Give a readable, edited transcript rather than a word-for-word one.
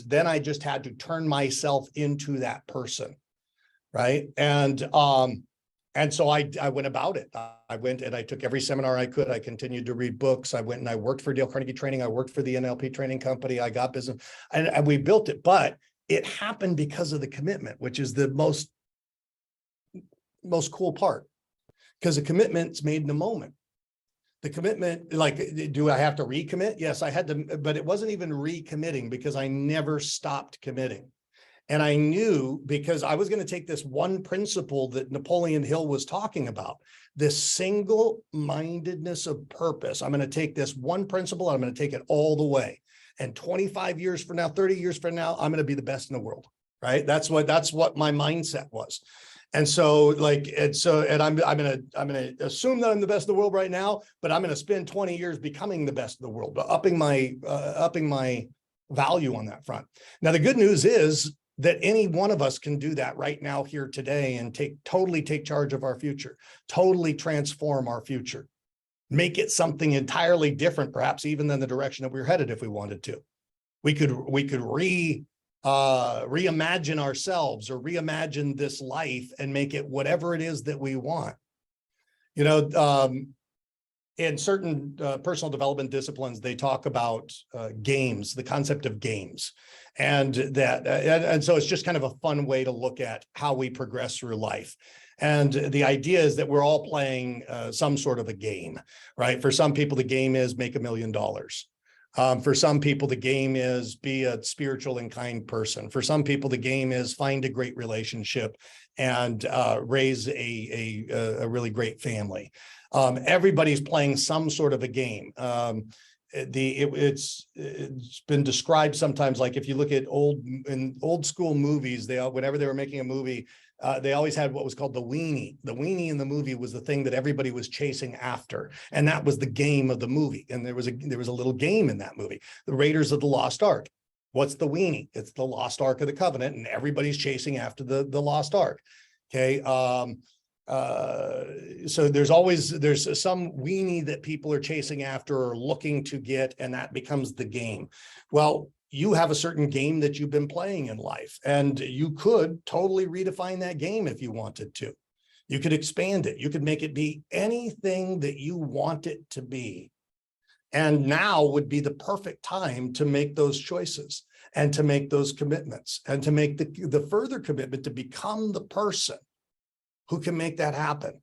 then I just had to turn myself into that person. Right. And so I went about it. I went and I took every seminar I could. I continued to read books. I went and I worked for Dale Carnegie Training. I worked for the NLP training company. I got business and we built it, but it happened because of the commitment, which is the most cool part, because the commitment's made in a moment. The commitment, like, do I have to recommit? Yes, I had to, but it wasn't even recommitting because I never stopped committing. And I knew, because I was going to take this one principle that Napoleon Hill was talking about, this single-mindedness of purpose. I'm going to take this one principle, and I'm going to take it all the way. And 25 years from now, 30 years from now, I'm going to be the best in the world, right? That's what my mindset was. And so I'm going to assume that I'm the best in the world right now, but I'm going to spend 20 years becoming the best in the world, but upping my value on that front. Now, the good news is that any one of us can do that right now, here today, and totally take charge of our future, totally transform our future, make it something entirely different, perhaps even than the direction that we're headed if we wanted to. We could reimagine ourselves or reimagine this life and make it whatever it is that we want. You know, in certain personal development disciplines, they talk about games, the concept of games, and so it's just kind of a fun way to look at how we progress through life. And the idea is that we're all playing some sort of a game, right? For some people, the game is make $1 million. For some people, the game is be a spiritual and kind person. For some people, the game is find a great relationship and raise a really great family. Everybody's playing some sort of a game. It's been described sometimes, like if you look at old school movies, whenever they were making a movie, they always had what was called the weenie. The weenie in the movie was the thing that everybody was chasing after, and that was the game of the movie. And there was a little game in that movie, the Raiders of the Lost Ark. What's the weenie? It's the Lost Ark of the Covenant, and everybody's chasing after the Lost Ark. Okay. So there's some weenie that people are chasing after or looking to get, and that becomes the game. Well, you have a certain game that you've been playing in life, and you could totally redefine that game if you wanted to. You could expand it. You could make it be anything that you want it to be. And now would be the perfect time to make those choices and to make those commitments and to make the further commitment to become the person who can make that happen.